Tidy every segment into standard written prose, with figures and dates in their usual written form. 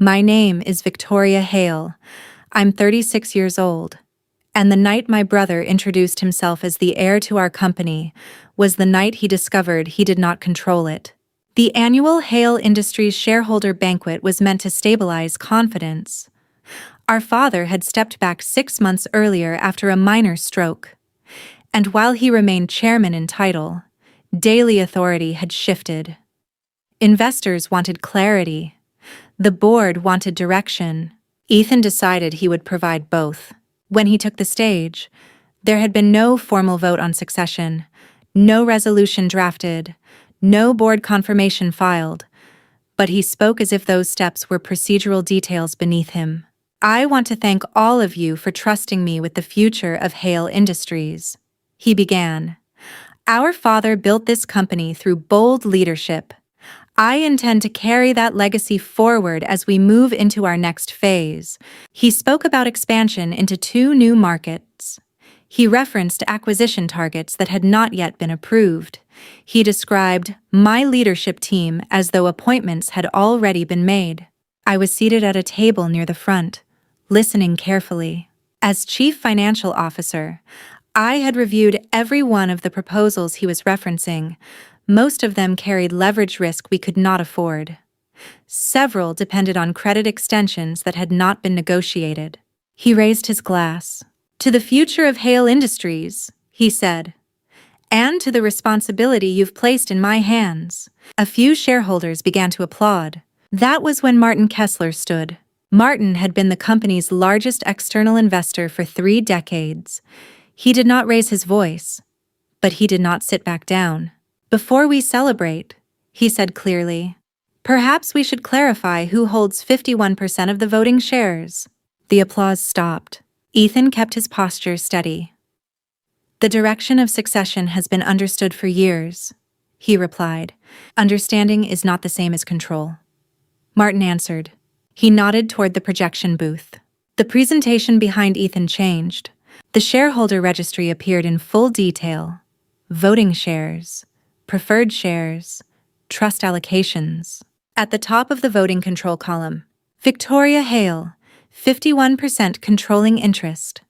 My name is Victoria Hale. I'm 36 years old. And the night my brother introduced himself as the heir to our company was the night he discovered he did not control it. The annual Hale Industries shareholder banquet was meant to stabilize confidence. Our father had stepped back 6 months earlier after a minor stroke. And while he remained chairman in title, daily authority had shifted. Investors wanted clarity. The board wanted direction. Ethan decided he would provide both. When he took the stage, there had been no formal vote on succession, no resolution drafted, no board confirmation filed, but he spoke as if those steps were procedural details beneath him. I want to thank all of you for trusting me with the future of Hale Industries, he began. Our father built this company through bold leadership. I intend to carry that legacy forward as we move into our next phase. He spoke about expansion into 2 new markets. He referenced acquisition targets that had not yet been approved. He described my leadership team as though appointments had already been made. I was seated at a table near the front, listening carefully. As Chief Financial Officer, I had reviewed every one of the proposals he was referencing. Most of them carried leverage risk we could not afford. Several depended on credit extensions that had not been negotiated. He raised his glass. To the future of Hale Industries, he said, and to the responsibility you've placed in my hands. A few shareholders began to applaud. That was when Martin Kessler stood. Martin had been the company's largest external investor for 3 decades. He did not raise his voice, but he did not sit back down. Before we celebrate, he said clearly, perhaps we should clarify who holds 51% of the voting shares. The applause stopped. Ethan kept his posture steady. The direction of succession has been understood for years, he replied. Understanding is not the same as control. Martin answered. He nodded toward the projection booth. The presentation behind Ethan changed. The shareholder registry appeared in full detail. Voting shares, preferred shares, trust allocations. At the top of the voting control column, Victoria Hale, 51% controlling interest.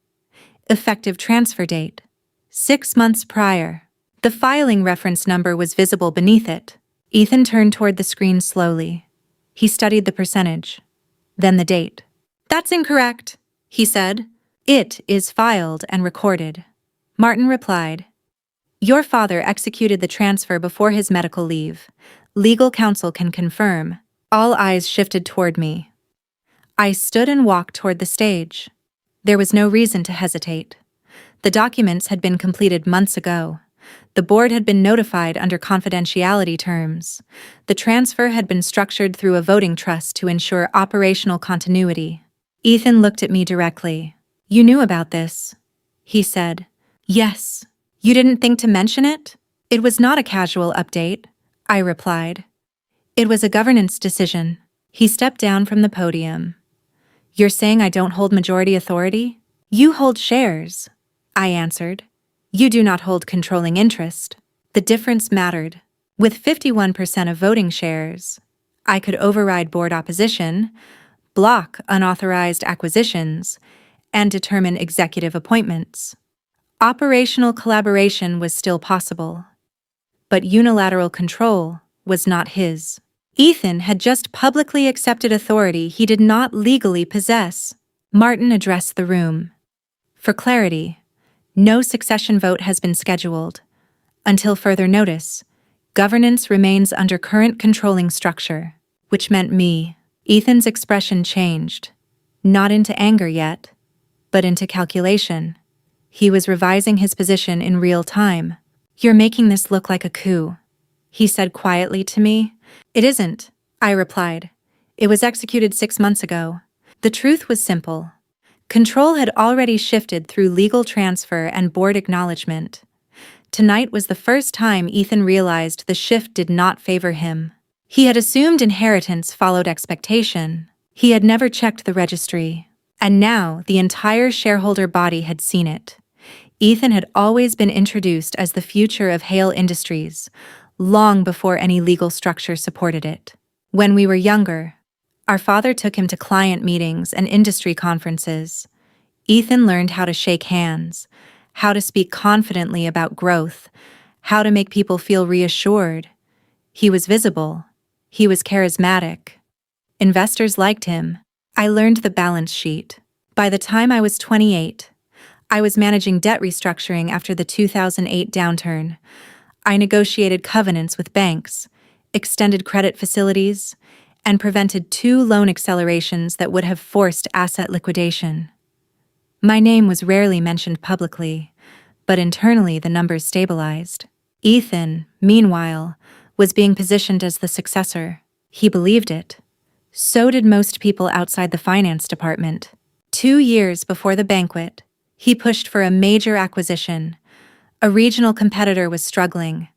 Effective transfer date, 6 months prior. The filing reference number was visible beneath it. Ethan turned toward the screen slowly. He studied the percentage, then the date. That's incorrect, he said. It is filed and recorded. Martin replied. Your father executed the transfer before his medical leave. Legal counsel can confirm. All eyes shifted toward me. I stood and walked toward the stage. There was no reason to hesitate. The documents had been completed months ago. The board had been notified under confidentiality terms. The transfer had been structured through a voting trust to ensure operational continuity. Ethan looked at me directly. You knew about this, he said. Yes. You didn't think to mention it? It was not a casual update, I replied. It was a governance decision. He stepped down from the podium. You're saying I don't hold majority authority? You hold shares, I answered. You do not hold controlling interest. The difference mattered. With 51% of voting shares, I could override board opposition, block unauthorized acquisitions, and determine executive appointments. Operational collaboration was still possible, but unilateral control was not his. Ethan had just publicly accepted authority he did not legally possess. Martin addressed the room. For clarity, no succession vote has been scheduled. Until further notice, governance remains under current controlling structure, which meant me. Ethan's expression changed, not into anger yet, but into calculation. He was revising his position in real time. You're making this look like a coup, he said quietly to me. It isn't, I replied. It was executed 6 months ago. The truth was simple. Control had already shifted through legal transfer and board acknowledgement. Tonight was the first time Ethan realized the shift did not favor him. He had assumed inheritance followed expectation. He had never checked the registry. And now the entire shareholder body had seen it. Ethan had always been introduced as the future of Hale Industries, long before any legal structure supported it. When we were younger, Our father took him to client meetings and industry conferences. Ethan learned how to shake hands, how to speak confidently about growth, how to make people feel reassured. He was visible. He was charismatic. Investors liked him. I learned the balance sheet. By the time I was 28, I was managing debt restructuring after the 2008 downturn. I negotiated covenants with banks, extended credit facilities, and prevented 2 loan accelerations that would have forced asset liquidation. My name was rarely mentioned publicly, but internally the numbers stabilized. Ethan, meanwhile, was being positioned as the successor. He believed it. So did most people outside the finance department. 2 years before the banquet, he pushed for a major acquisition. A regional competitor was struggling,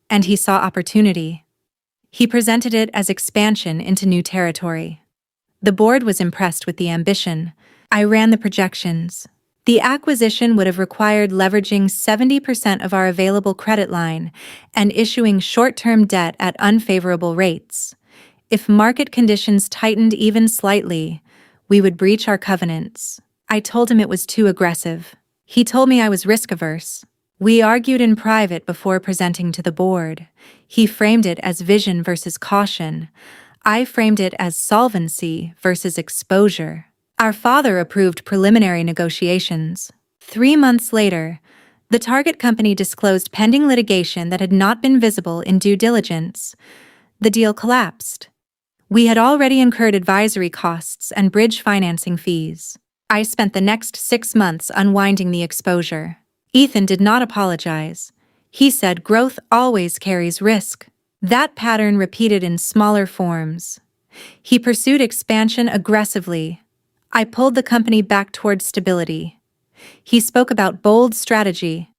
and he saw opportunity. He presented it as expansion into new territory. The board was impressed with the ambition. I ran the projections. The acquisition would have required leveraging 70% of our available credit line and issuing short-term debt at unfavorable rates. If market conditions tightened even slightly, we would breach our covenants. I told him it was too aggressive. He told me I was risk-averse. We argued in private before presenting to the board. He framed it as vision versus caution. I framed it as solvency versus exposure. Our father approved preliminary negotiations. 3 months later, the target company disclosed pending litigation that had not been visible in due diligence. The deal collapsed. We had already incurred advisory costs and bridge financing fees. I spent the next 6 months unwinding the exposure. Ethan did not apologize. He said growth always carries risk. That pattern repeated in smaller forms. He pursued expansion aggressively. I pulled the company back toward stability. He spoke about bold strategy.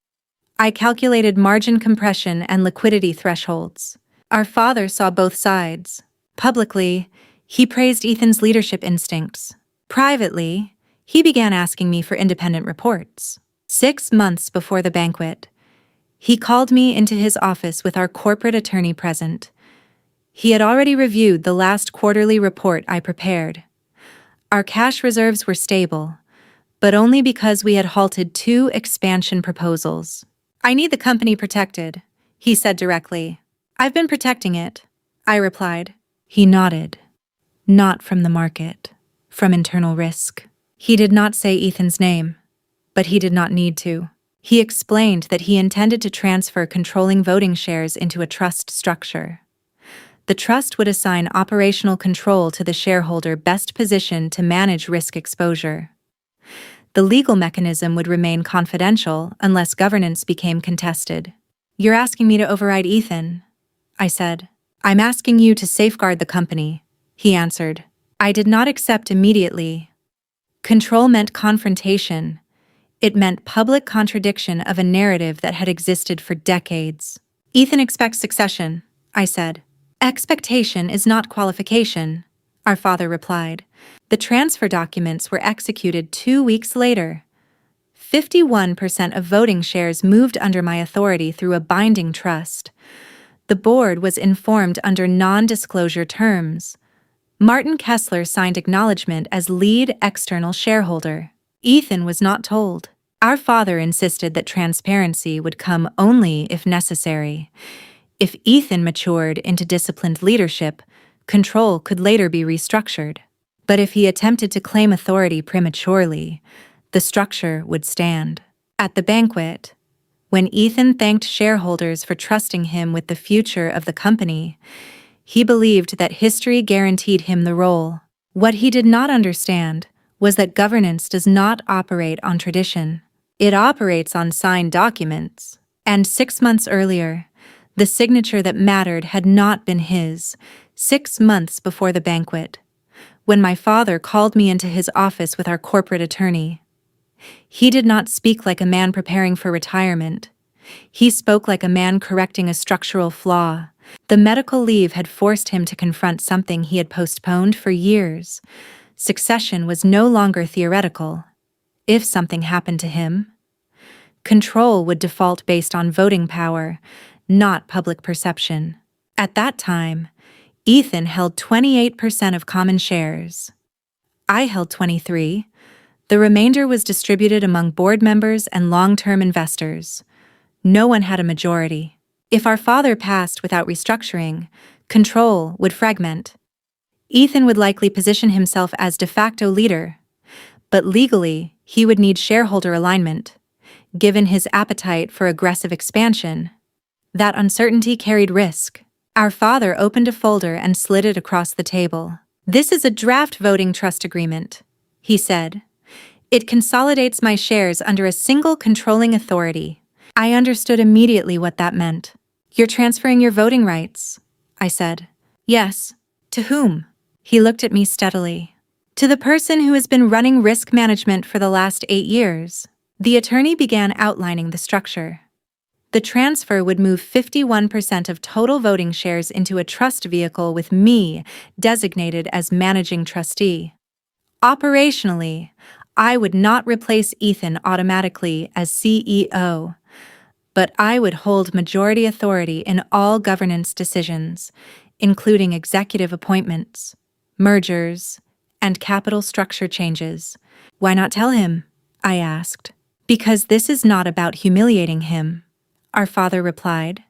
I calculated margin compression and liquidity thresholds. Our father saw both sides. Publicly, he praised Ethan's leadership instincts. Privately, he began asking me for independent reports. 6 months before the banquet, he called me into his office with our corporate attorney present. He had already reviewed the last quarterly report I prepared. Our cash reserves were stable, but only because we had halted 2 expansion proposals. I need the company protected, he said directly. I've been protecting it, I replied. He nodded. Not from the market, from internal risk. He did not say Ethan's name, but he did not need to. He explained that he intended to transfer controlling voting shares into a trust structure. The trust would assign operational control to the shareholder best positioned to manage risk exposure. The legal mechanism would remain confidential unless governance became contested. You're asking me to override Ethan, I said. I'm asking you to safeguard the company, he answered. I did not accept immediately. Control meant confrontation. It meant public contradiction of a narrative that had existed for decades. Ethan expects succession, I said. Expectation is not qualification, our father replied. The transfer documents were executed 2 weeks later. 51% of voting shares moved under my authority through a binding trust. The board was informed under non-disclosure terms. Martin Kessler signed acknowledgement as lead external shareholder. Ethan was not told. Our father insisted that transparency would come only if necessary. If Ethan matured into disciplined leadership, control could later be restructured. But if he attempted to claim authority prematurely, the structure would stand. At the banquet, when Ethan thanked shareholders for trusting him with the future of the company, he believed that history guaranteed him the role. What he did not understand was that governance does not operate on tradition. It operates on signed documents. And 6 months earlier, the signature that mattered had not been his. 6 months before the banquet, when my father called me into his office with our corporate attorney. He did not speak like a man preparing for retirement. He spoke like a man correcting a structural flaw. The medical leave had forced him to confront something he had postponed for years. Succession was no longer theoretical. If something happened to him, control would default based on voting power, not public perception. At that time, Ethan held 28% of common shares. I held 23. The remainder was distributed among board members and long-term investors. No one had a majority. If our father passed without restructuring, control would fragment. Ethan would likely position himself as de facto leader, but legally, he would need shareholder alignment. Given his appetite for aggressive expansion, that uncertainty carried risk. Our father opened a folder and slid it across the table. "This is a draft voting trust agreement," he said. "It consolidates my shares under a single controlling authority." I understood immediately what that meant. "You're transferring your voting rights," I said. "Yes." "To whom?" He looked at me steadily. "To the person who has been running risk management for the last 8 years. The attorney began outlining the structure. The transfer would move 51% of total voting shares into a trust vehicle with me designated as managing trustee. Operationally, I would not replace Ethan automatically as CEO, but I would hold majority authority in all governance decisions, including executive appointments, mergers, and capital structure changes. "Why not tell him?" I asked. "Because this is not about humiliating him," our father replied.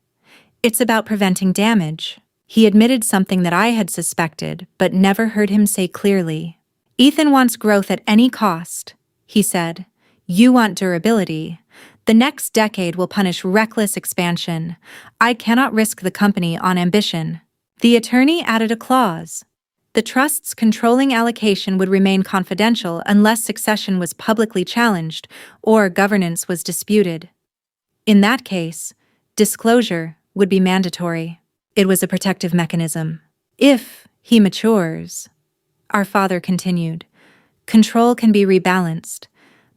"It's about preventing damage." He admitted something that I had suspected but never heard him say clearly. "Ethan wants growth at any cost," he said. "You want durability. The next decade will punish reckless expansion. I cannot risk the company on ambition." The attorney added a clause. The trust's controlling allocation would remain confidential unless succession was publicly challenged or governance was disputed. In that case, disclosure would be mandatory. It was a protective mechanism. "If he matures," our father continued, "control can be rebalanced.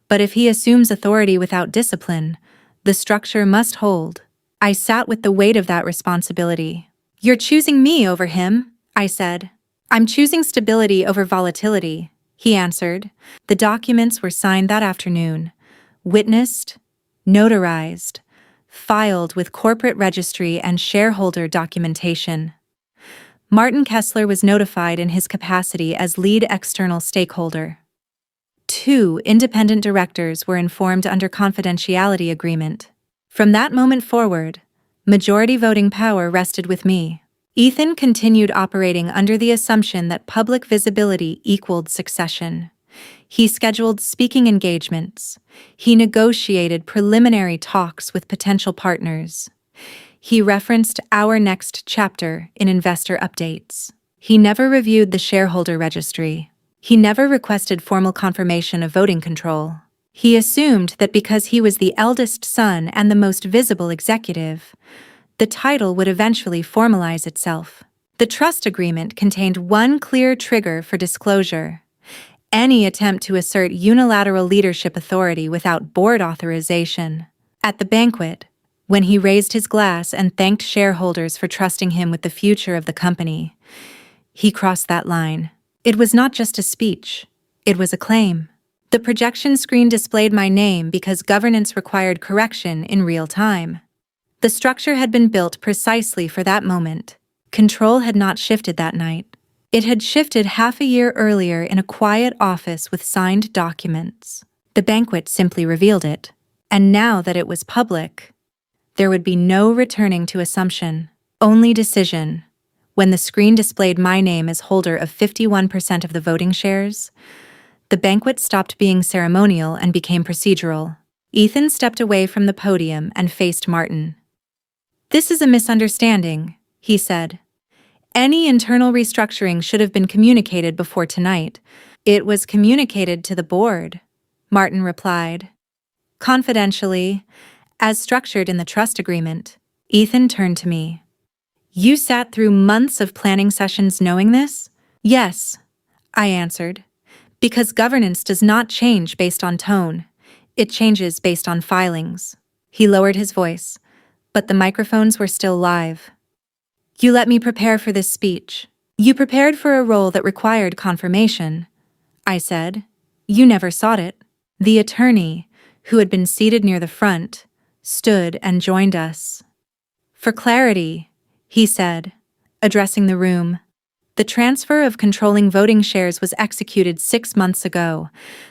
But if he assumes authority without discipline, the structure must hold." I sat with the weight of that responsibility. "You're choosing me over him," I said. "I'm choosing stability over volatility," he answered. The documents were signed that afternoon, witnessed, notarized, filed with corporate registry and shareholder documentation. Martin Kessler was notified in his capacity as lead external stakeholder. 2 independent directors were informed under confidentiality agreement. From that moment forward, majority voting power rested with me. Ethan continued operating under the assumption that public visibility equaled succession. He scheduled speaking engagements. He negotiated preliminary talks with potential partners. He referenced our next chapter in investor updates. He never reviewed the shareholder registry. He never requested formal confirmation of voting control. He assumed that because he was the eldest son and the most visible executive, the title would eventually formalize itself. The trust agreement contained one clear trigger for disclosure: any attempt to assert unilateral leadership authority without board authorization. At the banquet, when he raised his glass and thanked shareholders for trusting him with the future of the company, he crossed that line. It was not just a speech, it was a claim. The projection screen displayed my name because governance required correction in real time. The structure had been built precisely for that moment. Control had not shifted that night. It had shifted half a year earlier in a quiet office with signed documents. The banquet simply revealed it. And now that it was public, there would be no returning to assumption, only decision. When the screen displayed my name as holder of 51% of the voting shares, the banquet stopped being ceremonial and became procedural. Ethan stepped away from the podium and faced Martin. "This is a misunderstanding," he said. "Any internal restructuring should have been communicated before tonight." "It was communicated to the board," Martin replied. "Confidentially, as structured in the trust agreement." Ethan turned to me. "You sat through months of planning sessions knowing this?" "Yes," I answered, "because governance does not change based on tone. It changes based on filings." He lowered his voice, but the microphones were still live. "You let me prepare for this speech. You prepared for a role that required confirmation," I said. "You never sought it." The attorney, who had been seated near the front, stood and joined us. "For clarity," he said, addressing the room, The transfer of controlling voting shares was executed 6 months ago.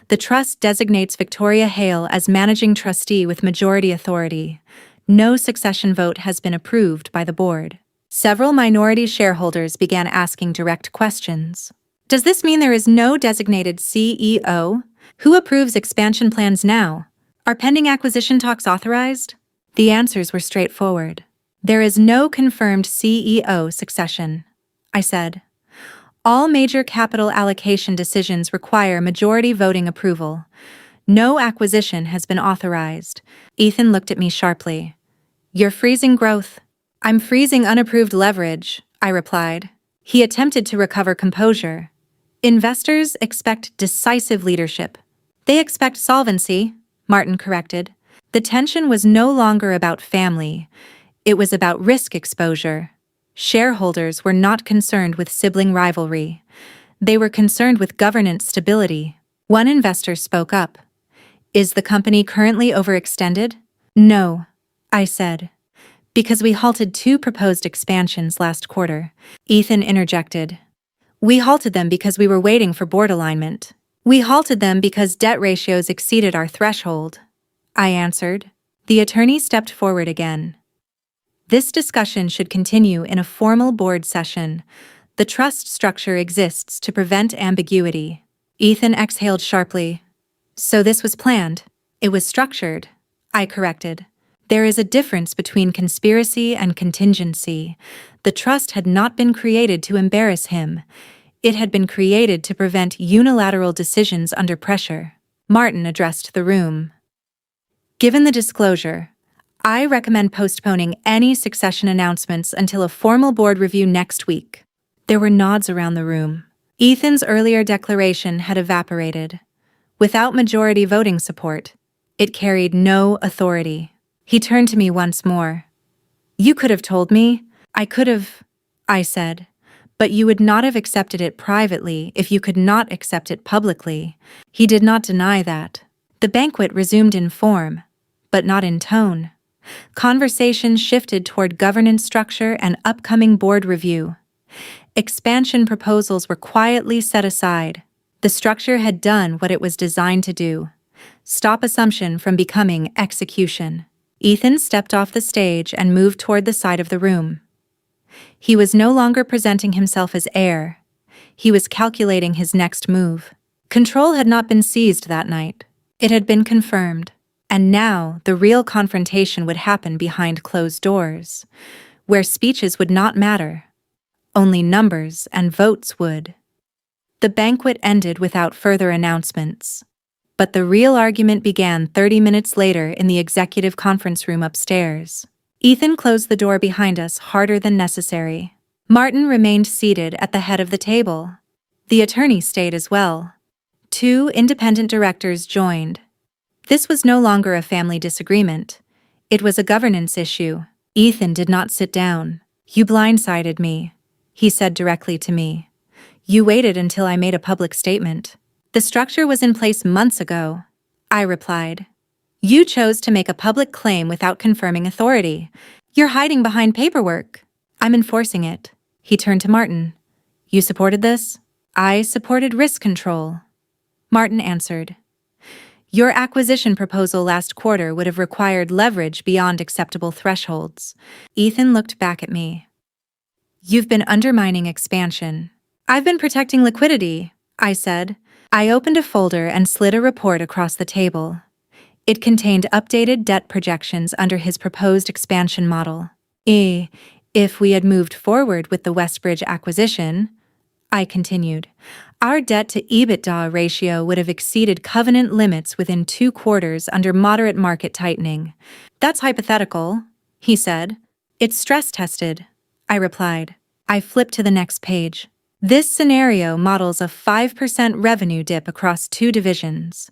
The trust designates Victoria Hale as managing trustee with majority authority. No succession vote has been approved by the board. Several minority shareholders began asking direct questions. Does this mean there is no designated CEO? Who approves expansion plans now? Are pending acquisition talks authorized? The answers were straightforward. There is no confirmed CEO succession, I said. All major capital allocation decisions require majority voting approval. No acquisition has been authorized. Ethan looked at me sharply. You're freezing growth. I'm freezing unapproved leverage, I replied. He attempted to recover composure. Investors expect decisive leadership. They expect solvency, Martin corrected. The tension was no longer about family. It was about risk exposure. Shareholders were not concerned with sibling rivalry. They were concerned with governance stability. One investor spoke up. Is the company currently overextended? No, I said. Because we halted 2 proposed expansions last quarter. Ethan interjected. We halted them because we were waiting for board alignment. We halted them because debt ratios exceeded our threshold, I answered. The attorney stepped forward again. This discussion should continue in a formal board session. The trust structure exists to prevent ambiguity. Ethan exhaled sharply. So this was planned. It was structured, I corrected. There is a difference between conspiracy and contingency. The trust had not been created to embarrass him. It had been created to prevent unilateral decisions under pressure. Martin addressed the room. Given the disclosure, I recommend postponing any succession announcements until a formal board review next week. There were nods around the room. Ethan's earlier declaration had evaporated. Without majority voting support, it carried no authority. He turned to me once more. You could have told me. I could have, I said. But you would not have accepted it privately if you could not accept it publicly. He did not deny that. The banquet resumed in form, but not in tone. Conversation shifted toward governance structure and upcoming board review. Expansion proposals were quietly set aside. The structure had done what it was designed to do: stop assumption from becoming execution. Ethan stepped off the stage and moved toward the side of the room. He was no longer presenting himself as heir. He was calculating his next move. Control had not been seized that night. It had been confirmed. And now the real confrontation would happen behind closed doors, where speeches would not matter. Only numbers and votes would. The banquet ended without further announcements. But the real argument began 30 minutes later in the executive conference room upstairs. Ethan closed the door behind us harder than necessary. Martin remained seated at the head of the table. The attorney stayed as well. 2 independent directors joined. This was no longer a family disagreement. It was a governance issue. Ethan did not sit down. You blindsided me, he said directly to me. You waited until I made a public statement. The structure was in place months ago, I replied. You chose to make a public claim without confirming authority. You're hiding behind paperwork. I'm enforcing it. He turned to Martin. You supported this? I supported risk control, Martin answered. Your acquisition proposal last quarter would have required leverage beyond acceptable thresholds. Ethan looked back at me. You've been undermining expansion. I've been protecting liquidity, I said. I opened a folder and slid a report across the table. It contained updated debt projections under his proposed expansion model. If we had moved forward with the Westbridge acquisition, I continued, our debt-to-EBITDA ratio would have exceeded covenant limits within 2 quarters under moderate market tightening. That's hypothetical, he said. It's stress-tested, I replied. I flipped to the next page. This scenario models a 5% revenue dip across 2 divisions.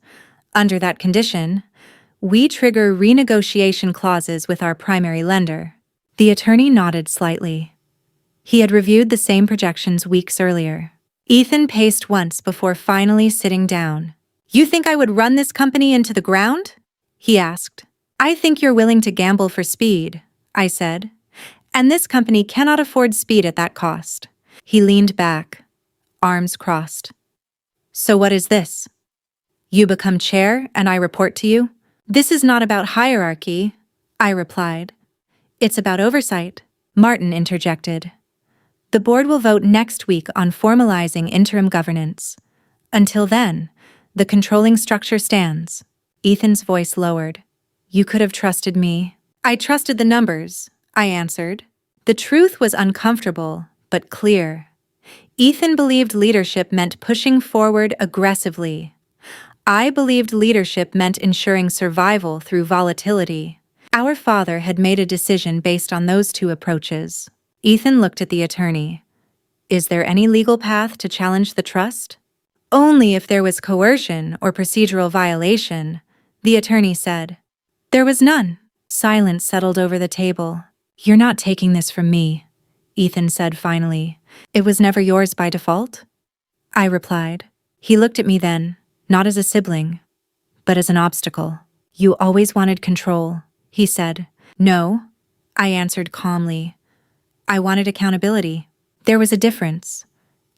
Under that condition, we trigger renegotiation clauses with our primary lender. The attorney nodded slightly. He had reviewed the same projections weeks earlier. Ethan paced once before finally sitting down. You think I would run this company into the ground? He asked. I think you're willing to gamble for speed, I said. And this company cannot afford speed at that cost. He leaned back, arms crossed. So what is this? You become chair and I report to you? This is not about hierarchy, I replied. It's about oversight, Martin interjected. The board will vote next week on formalizing interim governance. Until then, the controlling structure stands. Ethan's voice lowered. You could have trusted me. I trusted the numbers, I answered. The truth was uncomfortable, but clear. Ethan believed leadership meant pushing forward aggressively. I believed leadership meant ensuring survival through volatility. Our father had made a decision based on those two approaches. Ethan looked at the attorney. Is there any legal path to challenge the trust? Only if there was coercion or procedural violation, the attorney said. There was none. Silence settled over the table. You're not taking this from me, Ethan said finally. It was never yours by default? I replied. He looked at me then, not as a sibling, but as an obstacle. You always wanted control, he said. No, I answered calmly. I wanted accountability. There was a difference,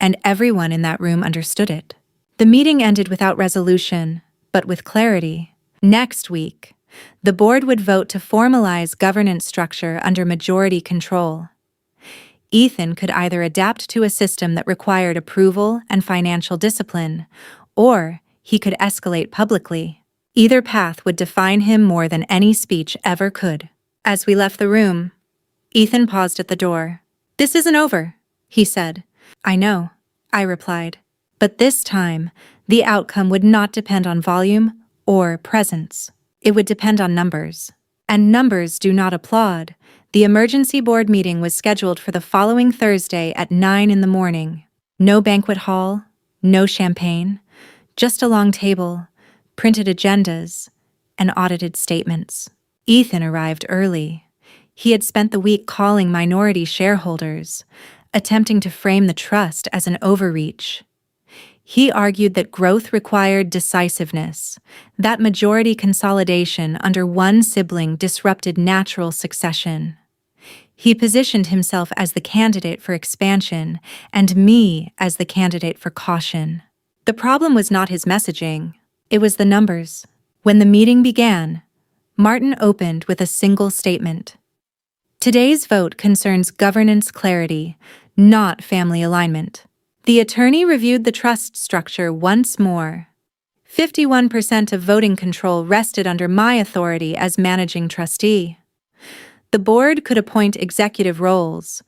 and everyone in that room understood it. The meeting ended without resolution, but with clarity. Next week, the board would vote to formalize governance structure under majority control. Ethan could either adapt to a system that required approval and financial discipline, or he could escalate publicly. Either path would define him more than any speech ever could. As we left the room, Ethan paused at the door. This isn't over, he said. I know, I replied. But this time, the outcome would not depend on volume or presence. It would depend on numbers. And numbers do not applaud. The emergency board meeting was scheduled for the following Thursday at 9 in the morning. No banquet hall, no champagne, just a long table, printed agendas, and audited statements. Ethan arrived early. He had spent the week calling minority shareholders, attempting to frame the trust as an overreach. He argued that growth required decisiveness, that majority consolidation under one sibling disrupted natural succession. He positioned himself as the candidate for expansion and me as the candidate for caution. The problem was not his messaging, it was the numbers. When the meeting began, Martin opened with a single statement. Today's vote concerns governance clarity, not family alignment. The attorney reviewed the trust structure once more. 51% of voting control rested under my authority as managing trustee. The board could appoint executive roles,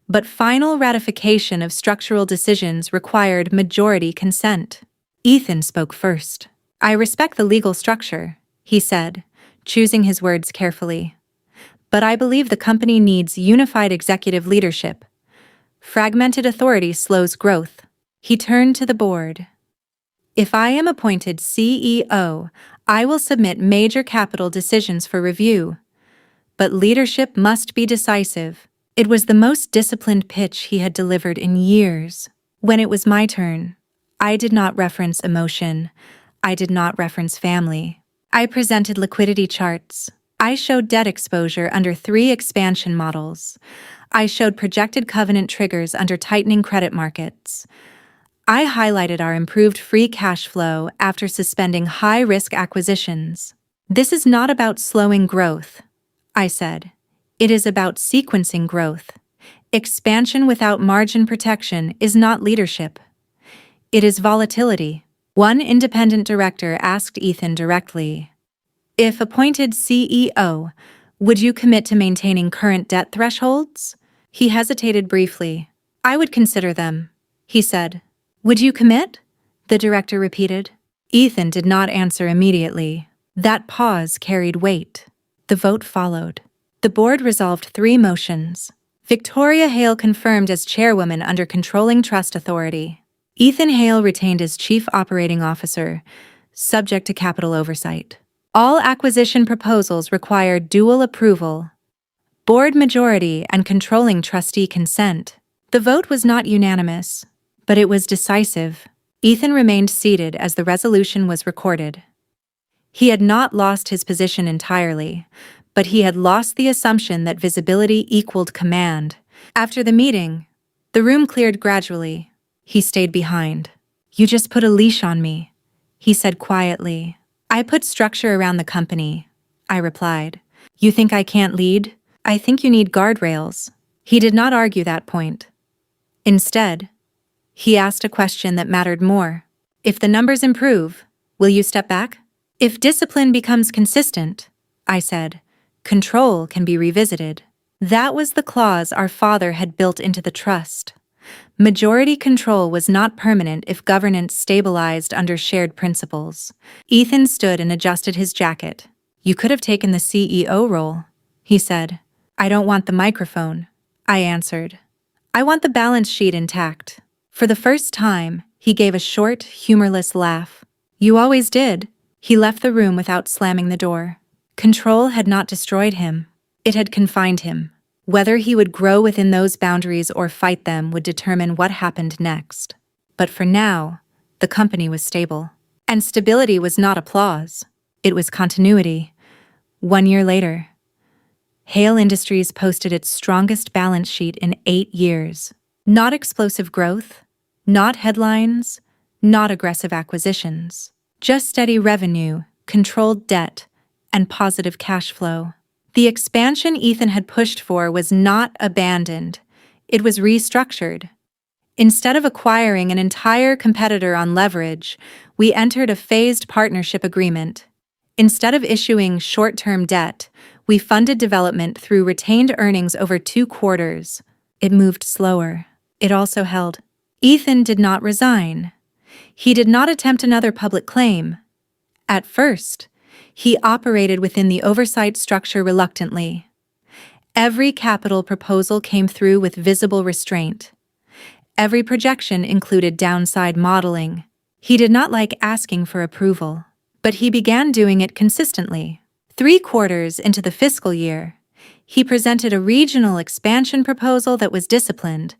but final ratification of structural decisions required majority consent. Ethan spoke first. I respect the legal structure, he said, choosing his words carefully. But I believe the company needs unified executive leadership. Fragmented authority slows growth. He turned to the board. If I am appointed CEO, I will submit major capital decisions for review. But leadership must be decisive. It was the most disciplined pitch he had delivered in years. When it was my turn, I did not reference emotion. I did not reference family. I presented liquidity charts. I showed debt exposure under 3 expansion models. I showed projected covenant triggers under tightening credit markets. I highlighted our improved free cash flow after suspending high-risk acquisitions. This is not about slowing growth, I said. It is about sequencing growth. Expansion without margin protection is not leadership. It is volatility. One independent director asked Ethan directly, if appointed CEO, would you commit to maintaining current debt thresholds? He hesitated briefly. I would consider them, he said. Would you commit? The director repeated. Ethan did not answer immediately. That pause carried weight. The vote followed. The board resolved 3 motions. Victoria Hale confirmed as chairwoman under controlling trust authority. Ethan Hale retained as chief operating officer, subject to capital oversight. All acquisition proposals required dual approval, board majority, and controlling trustee consent. The vote was not unanimous, but it was decisive. Ethan remained seated as the resolution was recorded. He had not lost his position entirely, but he had lost the assumption that visibility equaled command. After the meeting, The room cleared gradually. He stayed behind. "You just put a leash on me," he said quietly. "I put structure around the company," I replied. "You think I can't lead? I think you need guardrails." He did not argue that point. Instead, he asked a question that mattered more. "If the numbers improve, will you step back?" "If discipline becomes consistent," I said, "control can be revisited." That was the clause our father had built into the trust. Majority control was not permanent if governance stabilized under shared principles. Ethan stood and adjusted his jacket. "You could have taken the CEO role," he said. "I don't want the microphone," I answered. "I want the balance sheet intact." For the first time, he gave a short, humorless laugh. "You always did." He left the room without slamming the door. Control had not destroyed him. It had confined him. Whether he would grow within those boundaries or fight them would determine what happened next. But for now, the company was stable. And stability was not applause. It was continuity. 1 year later, Hale Industries posted its strongest balance sheet in 8 years. Not explosive growth, not headlines, not aggressive acquisitions. Just steady revenue, controlled debt, and positive cash flow. The expansion Ethan had pushed for was not abandoned. It was restructured. Instead of acquiring an entire competitor on leverage, we entered a phased partnership agreement. Instead of issuing short-term debt, we funded development through retained earnings over 2 quarters. It moved slower. It also held. Ethan did not resign. He did not attempt another public claim. At first, he operated within the oversight structure reluctantly. Every capital proposal came through with visible restraint. Every projection included downside modeling. He did not like asking for approval, but he began doing it consistently. 3 quarters into the fiscal year, he presented a regional expansion proposal that was disciplined,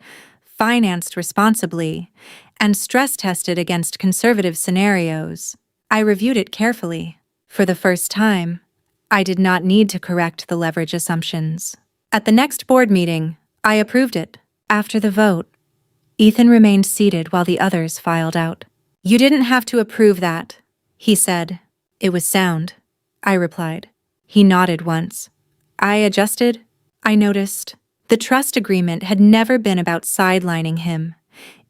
financed responsibly, and stress-tested against conservative scenarios. I reviewed it carefully. For the first time, I did not need to correct the leverage assumptions. At the next board meeting, I approved it. After the vote, Ethan remained seated while the others filed out. "You didn't have to approve that," he said. "It was sound," I replied. He nodded once. I adjusted. I noticed. The trust agreement had never been about sidelining him.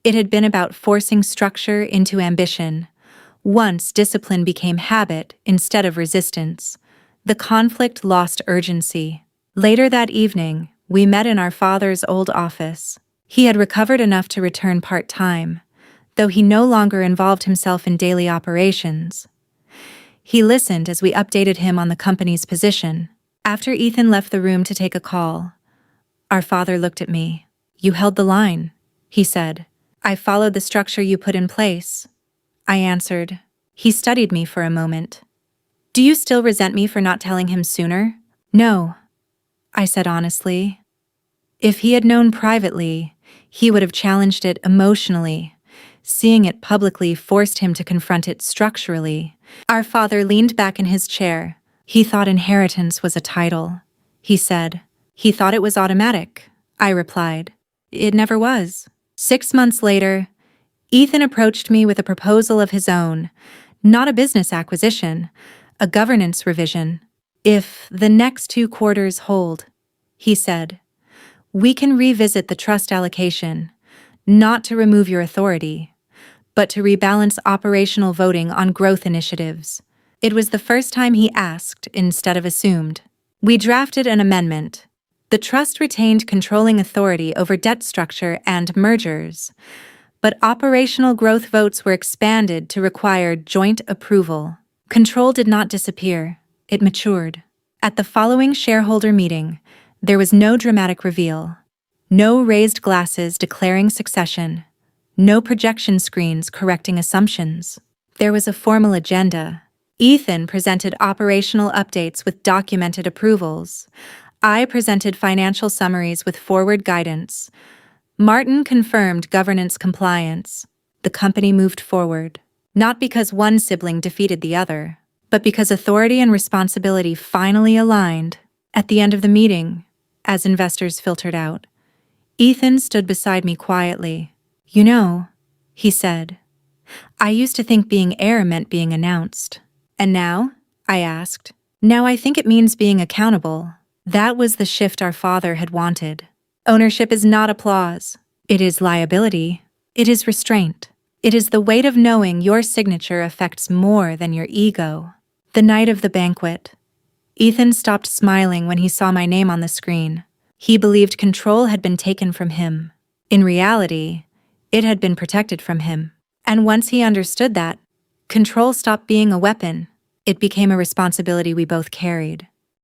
It had been about forcing structure into ambition. Once discipline became habit instead of resistance, the conflict lost urgency. Later that evening, we met in our father's old office. He had recovered enough to return part-time, though he no longer involved himself in daily operations. He listened as we updated him on the company's position. After Ethan left the room to take a call, our father looked at me. "You held the line," he said. "I followed the structure you put in place," I answered. He studied me for a moment. "Do you still resent me for not telling him sooner?" "No," I said honestly. If he had known privately, he would have challenged it emotionally. Seeing it publicly forced him to confront it structurally. Our father leaned back in his chair. "He thought inheritance was a title," he said. "He thought it was automatic," I replied. "It never was." 6 months later, Ethan approached me with a proposal of his own, not a business acquisition, a governance revision. "If the next 2 quarters hold," he said, "we can revisit the trust allocation, not to remove your authority, but to rebalance operational voting on growth initiatives." It was the first time he asked instead of assumed. We drafted an amendment. The trust retained controlling authority over debt structure and mergers, but operational growth votes were expanded to require joint approval. Control did not disappear. It matured. At the following shareholder meeting, there was no dramatic reveal. No raised glasses declaring succession. No projection screens correcting assumptions. There was a formal agenda. Ethan presented operational updates with documented approvals. I presented financial summaries with forward guidance. Martin confirmed governance compliance. The company moved forward, not because one sibling defeated the other, but because authority and responsibility finally aligned. At the end of the meeting, as investors filtered out, Ethan stood beside me quietly. "You know," he said, "I used to think being heir meant being announced." "And now?" I asked. "Now I think it means being accountable." That was the shift our father had wanted. Ownership is not applause. It is liability. It is restraint. It is the weight of knowing your signature affects more than your ego. The night of the banquet. Ethan stopped smiling when he saw my name on the screen. He believed control had been taken from him. In reality, it had been protected from him. And once he understood that, control stopped being a weapon. It became a responsibility we both carried.